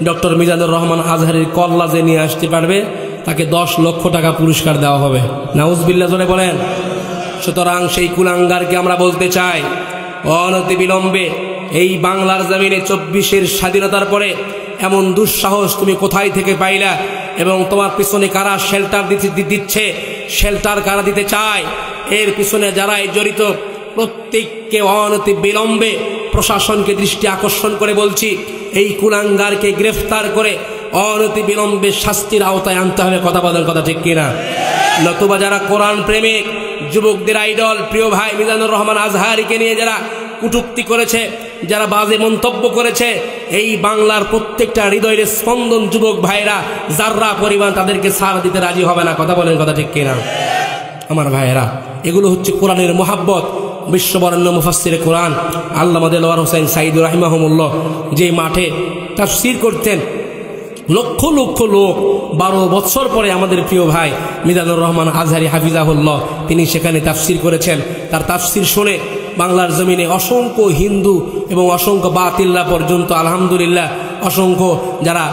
Doctor Mizanur Rahman আজহারীর কল্লা যে নিয়ে আসতে পারবে তাকে 10 লক্ষ টাকা পুরস্কার দেওয়া হবে। নাউজুবিল্লাহ জোরে বলেন। সুতরাং সেই কুলাঙ্গারকে আমরা বলতে চাই, অনতি বিলম্বে এই বাংলার জমিনে 24-এর স্বাধীনতার পরে এমন দুঃসাহস তুমি কোথায় থেকে পাইলা এবং তোমার পিছনে কারা শেল্টার দিচ্ছে, শেল্টার কারা দিতে চায়, এর পিছনে যারা জড়িত প্রত্যেককে অনতি বিলম্বে প্রশাসনকে দৃষ্টি আকর্ষণ করে বলছি, এই কুলাঙ্গারকে গ্রেফতার করে অনতি বিলম্বে শাস্তির আওতায় আনতে হবে। কথা বলেন, কথা ঠিক কিনা? নতুবা যারা কোরআন প্রেমিক যুবকদের আইডল প্রিয় ভাই মিজানুর রহমান আজহারীকে নিয়ে যারা কটূক্তি করেছে, যারা বাজে মন্তব্য করেছে, এই বাংলার প্রত্যেকটা হৃদয়ের স্পন্দন যুবক ভাইরা যাররা পরিমাণ তাদেরকে ছাড় দিতে রাজি হবে না। কথা বলেন, কথা ঠিক কিনা? আমার ভাইয়েরা, এগুলো হচ্ছে কোরআনের মোহাব্বত। বিশ্ববরেণ্য মুফাসসিরে কোরআন আল্লামা দেলোয়ার হোসেন সাঈদী রাহিমাহুল্লাহ যে মাঠে তাফসীর করতেন, লক্ষ লক্ষ লোক 12 বছর পরে আমাদের প্রিয় ভাই মিজানুর রহমান আজহারী হাফিজাহুল্লাহ তিনি সেখানে তাফসীর করেছেন। তার তাফসীর শুনে বাংলার জমিনে অসংখ্য হিন্দু এবং অসংখ্য বাতিল্লা পর্যন্ত আলহামদুলিল্লাহ অসংখ্য যারা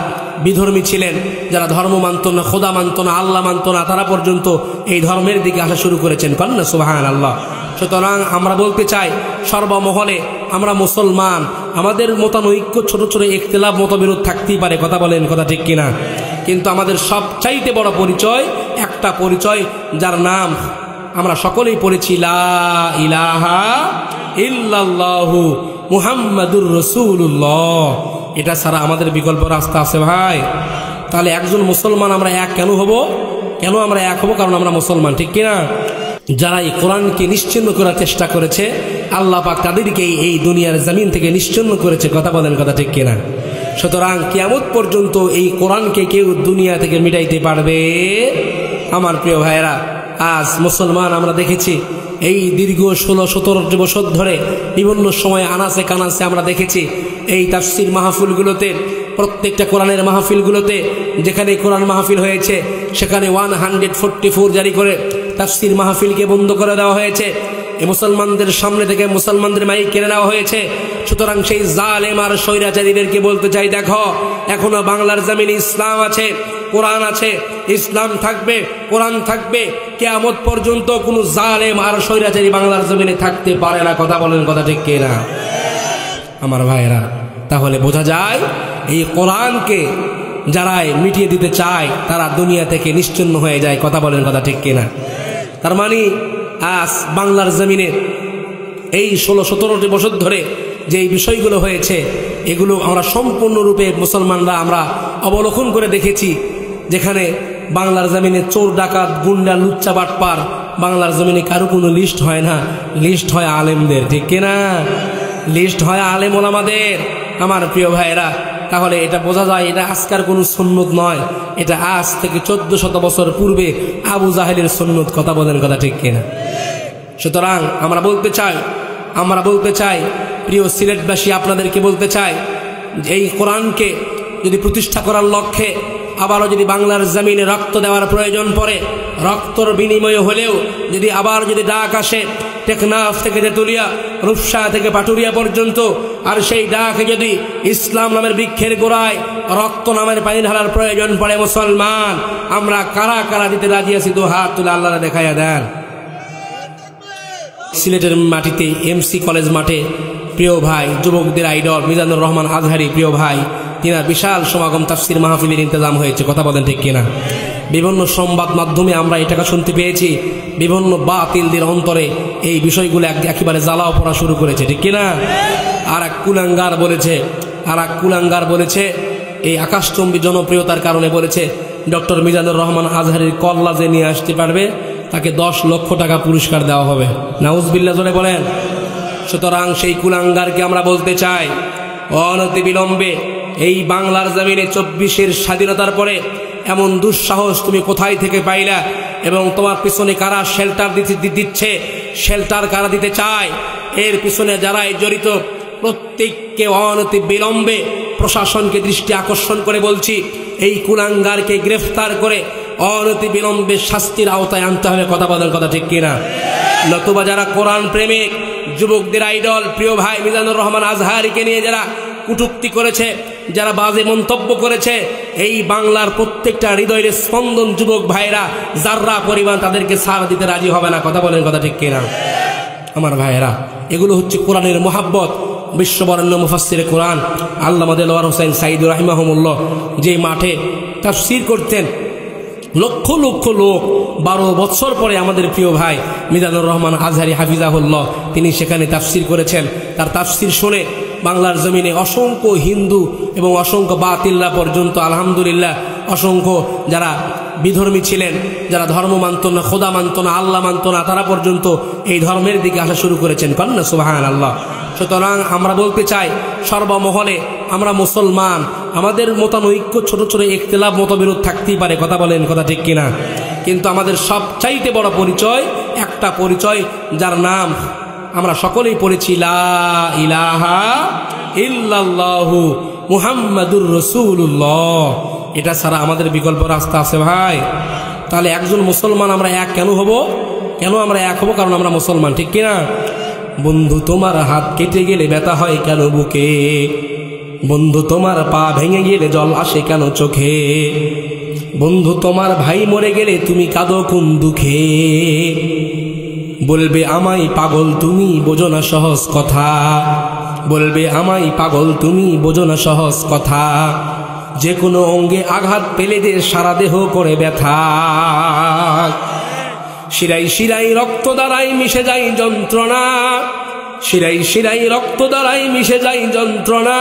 বিধর্মী ছিলেন, যারা ধর্ম মানত না, খোদা মানত না, আল্লাহ মানত না, তারা পর্যন্ত এই ধর্মের দিকে আসা শুরু করেছেন। কন্যা সুবহানাল্লাহ। সুতরাং আমরা বলতে চাই, সর্বমহলে আমরা মুসলমান, আমাদের মতানৈক্য ছোট ছোট ইখতিলাফ মতবিরোধ থাকতেই পারে। কথা বলেন, কথা ঠিক কিনা? কিন্তু আমাদের সবচাইতে বড় পরিচয় একটা পরিচয়, যার নাম আমরা সকলেই পড়েছি, লা ইলাহা ইল্লাল্লাহু মুহাম্মাদুর রাসূলুল্লাহ। এটা ছাড়া আমাদের বিকল্প রাস্তা আছে ভাই? তাহলে একজন মুসলমান আমরা এক কেন হব? কেন আমরা এক হব? কারণ আমরা মুসলমান, ঠিক কিনা? যারা এই কোরআনকে নিশ্চিহ্ন করার চেষ্টা করেছে, আল্লাহ পাক তাদেরকে এই দুনিয়ার জমিন থেকে নিশ্চিহ্ন করেছে। কথা বলেন, কথা ঠিক কিনা? সুতরাং কিয়ামত পর্যন্ত এই কোরআনকে কেউ দুনিয়া থেকে মিটাইতে পারবে? আমার প্রিয় ভাইয়েরা, আজ মুসলমান আমরা দেখেছি এই দীর্ঘ 16-17 বছর ধরে বিভিন্ন সময় আনাচে কানাচে আমরা দেখেছি এই তাফসীর মাহফিলগুলোতে, প্রত্যেকটা কোরআনের মাহফিলগুলোতে যেখানে কোরআন মাহফিল হয়েছে সেখানে 144 জারি করে তাফসীর মাহফিলকে বন্ধ করে দেওয়া হয়েছে। এই মুসলমানদের সামনে থেকে মুসলমানদের মাইক কেড়ে নেওয়া হয়েছে। সুতরাং সেই জালেম আর স্বৈরাচারীদেরকে বলতে চাই, দেখো এখনো বাংলার জমিনে ইসলাম আছে, কোরআন আছে, ইসলাম থাকবে, কোরআন থাকবে, কিয়ামত পর্যন্ত কোনো জালেম আর স্বৈরাচারী বাংলার জমিনে থাকতে পারে না। কথা বলেন, কথা ঠিক কিনা? আমার ভাইয়েরা, তাহলে বোঝা যায় এই কোরআনকে যারা মিটিয়ে দিতে চায় তারা দুনিয়া থেকে নিশ্চিহ্ন হয়ে যায়। কথা বলেন, কথা ঠিক কিনা? তার মানে আজ বাংলার জমিনে এই 16-17 বছর ধরে যে বিষয়গুলো হয়েছে, এগুলো আমরা সম্পূর্ণরূপে মুসলমানরা আমরা অবলোকন করে দেখেছি। যেখানে বাংলার জমিনে চোর, ডাকাত, গুন্ডা, লুচ্চা, বাটপার, বাংলার জমিনে কারো কোনো লিস্ট হয় না, লিস্ট হয় আলেমদের, ঠিক কিনা? লিস্ট হয় আলেম ওলামাদের। আমার প্রিয় ভাইয়েরা, তাহলে এটা বোঝা যায় এটা আজকার কোনো সুন্নত নয়, এটা আজ থেকে 1400 বছর পূর্বে আবু জাহেলের সুন্নত। কথা বলেন, কথা ঠিক কিনা? সুতরাং আমরা বলতে চাই প্রিয় সিলেটবাসী, আপনাদেরকে বলতে চাই, এই কোরআনকে যদি প্রতিষ্ঠা করার লক্ষ্যে আবারও যদি বাংলার জমিনে রক্ত দেওয়ার প্রয়োজন পড়ে, রক্তর বিনিময়ে হলেও যদি ডাক আসে টেকনাফ থেকে তেতুলিয়া, রূপসা থেকে পাটুরিয়া পর্যন্ত, আর সেই ডাকে যদি ইসলাম নামের বৃক্ষের গোড়ায় রক্ত নামের পানি ঢালার প্রয়োজন পড়ে, মুসলমান আমরা কারা কারা দিতে রাজি আছি? 2 হাত তুলে আল্লাহরে দেখাইয়া দেন। সিলেটের মাটিতে এমসি কলেজ মাঠে প্রিয় ভাই যুবকদের আইডল মিজানুর রহমান আজহারী প্রিয় ভাই, তিনার বিশাল সমাগম তাফসীর মাহফিলের ইন্তজাম হয়েছে। কথা বলেন, ঠিক কিনা? বিভিন্ন সংবাদ মাধ্যমে আমরা এটাকে শুনতে পেয়েছি, বিভিন্ন বাতিলদের অন্তরে এই বিষয়গুলো একেবারে জ্বালাও পড়া শুরু করেছে, ঠিক কিনা? আর এক কুলাঙ্গার বলেছে এই আকাশচুম্বী জনপ্রিয়তার কারণে বলেছে ডক্টর মিজানুর রহমান আজহারীর কল্লা যে নিয়ে আসতে পারবে তাকে 10 লক্ষ টাকা পুরস্কার দেওয়া হবে। নাউজুবিল্লাহ জোরে বলেন। সুতরাং সেই কুলাঙ্গারকে আমরা বলতে চাই, অনতি বিলম্বে এই বাংলার জমিনে 24-এর স্বাধীনতার পরে এমন দুঃসাহস তুমি কোথায় থেকে পাইলা এবং তোমার পিছনে কারা শেল্টার দিচ্ছে, শেল্টার কারা দিতে চায়, এর পিছনে যারা জড়িত প্রত্যেককে অনতি বিলম্বে প্রশাসনকে দৃষ্টি আকর্ষণ করে বলছি, এই কুলাঙ্গারকে গ্রেফতার করে অনতি বিলম্বে শাস্তির আওতায় আনতে হবে। কথা বলেন, কথা ঠিক কিনা? নতুবা যারা কোরআন প্রেমিক যুবকদের আইডল প্রিয় ভাই মিজানুর রহমান আজহারীকে নিয়ে যারা কটূক্তি করেছে, যারা বাজে মন্তব্য করেছে, এই বাংলার প্রত্যেকটা হৃদয়ের স্পন্দন যুবক ভাইরা যাররা পরিমাণ তাদেরকে ছাড় দিতে রাজি হবে না। কথা বলেন, কথা ঠিক কিনা আমার ভাইয়েরা? এগুলো হচ্ছে কোরআনের মোহাব্বত। বিশ্ববরেণ্য মুফাসসিরে কোরআন আল্লামা দেলোয়ার হোসেন সাঈদী রাহিমাহুমুল্লাহ যে মাঠে তাফসীর করতেন, লক্ষ লক্ষ লোক 12 বছর পরে আমাদের প্রিয় ভাই মিজানুর রহমান আজহারি হাফিজাহুল্লাহ তিনি সেখানে তাফসীর করেছেন। তার তাফসীর শুনে বাংলার জমিনে অসংখ্য হিন্দু এবং অসংখ্য বাতিল্লা পর্যন্ত আলহামদুলিল্লাহ অসংখ্য যারা বিধর্মী ছিলেন, যারা ধর্ম মানত না, খোদা মানত না, আল্লাহ মানত না, তারা পর্যন্ত এই ধর্মের দিকে আসা শুরু করেছেন। কন্যা সুবহানাল্লাহ। সুতরাং আমরা বলতে চাই সর্বমহলে আমরা মুসলমান, আমাদের মতানৈক্য ছোট ছোট ইখতিলাফ মতবিরোধ থাকতেই পারে। কথা বলেন, কথা ঠিক কিনা? কিন্তু আমাদের সবচাইতে বড় পরিচয় একটা পরিচয় যার নাম আমরা সকলেই পড়েছি, লা ইলাহা ইল্লাল্লাহু মুহাম্মাদুর রাসূলুল্লাহ। এটা ছাড়া আমাদের বিকল্প রাস্তা আছে ভাই? তাহলে একজন মুসলমান আমরা এক কেন হব? কেন আমরা এক হব? কারণ আমরা মুসলমান, ঠিক কিনা? বন্ধু তোমার হাত কেটে গেলে ব্যথা হয় কেন বুকে? বন্ধু তোমার পা ভেঙে গেলে জল আসে কেন চোখে? বন্ধু তোমার ভাই মরে গেলে তুমি কাঁদো কোন দুঃখে? বলবে আমায় পাগল তুমি বোঝো না সহজ কথা, বলবে আমায় পাগল তুমি বোঝো না সহজ কথা। যে কোনো অঙ্গে আঘাত পেলে যে সারা দেহ করে ব্যথা, শিরাই শিরাই রক্ত দ্বারাই মিশে যায় যন্ত্রণা, শিরাই শিরাই রক্ত দ্বারাই মিশে যায় যন্ত্রণা।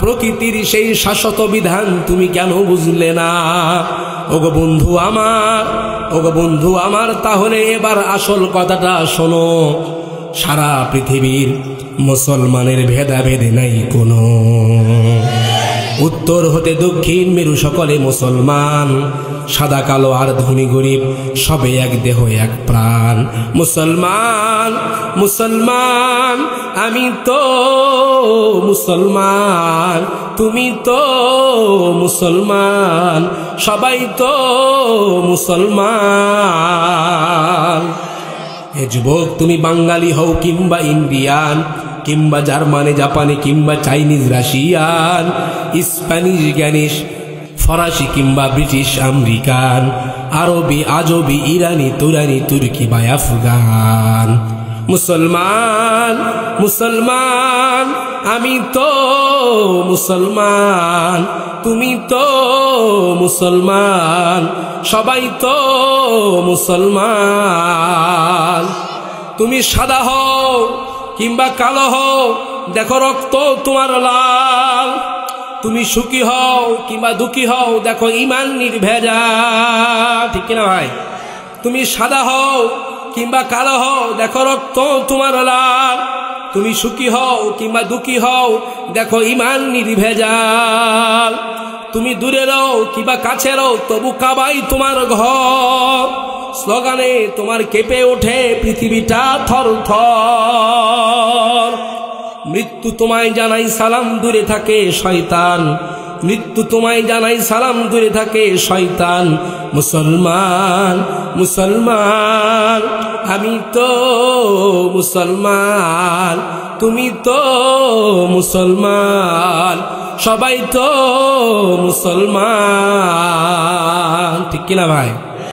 প্রকৃতির সেই শাশ্বত বিধান তুমি কেন বুঝলে না? ওগো বন্ধু আমার, ওগো বন্ধু আমার, তাহলে এবার আসল কথাটা শোনো। সারা পৃথিবীর মুসলমানের ভেদাভেদে নাই কোনো, উত্তর হতে দক্ষিণ মেরু সকলে মুসলমান। সাদা কালো আর ধনী গরিব সবে এক দেহ এক প্রাণ। মুসলমান মুসলমান আমি তো মুসলমান, তুমি তো মুসলমান, সবাই তো মুসলমান। হে যুবক, তুমি বাঙালি হও কিংবা ইন্ডিয়ান, কিংবা জার্মানি জাপানি কিংবা চাইনিজ রাশিয়ান, স্প্যানিশ গ্যানিশ ফরাসি কিংবা ব্রিটিশ আমেরিকান, আরবি আজবি ইরানি তুরানি তুর্কি বা আফগান। মুসলমান মুসলমান আমি তো মুসলমান, তুমি তো মুসলমান, সবাই তো মুসলমান। তুমি সাদা হও কিংবা কালো হও, দেখো রক্ত তোমার লাল। তুমি সুখী হও কিংবা দুঃখী হও, দেখো ঈমান নির্ভেজাল, ঠিক কিনা ভাই? তুমি সাদা হও কিংবা কালো হও, দেখো রক্ত তোমার লাল। তুমি সুখী হও কিংবা দুঃখী হও, দেখো ঈমান নির্ভেজাল। তুমি দূরে রও কিংবা কাছে রও, তবু কাবাই তোমার ঘর। স্লোগানে তোমার কেঁপে ওঠে পৃথিবীটা থর থর। মৃত্যু তোমায় জানাই সালাম, দূরে থাকে শয়তান। মৃত্যু তোমায় জানাই সালাম, দূরে থাকে শয়তান। মুসলমান মুসলমান আমি তো মুসলমান, তুমি তো মুসলমান, সবাই তো মুসলমান, ঠিক কিনা ভাই?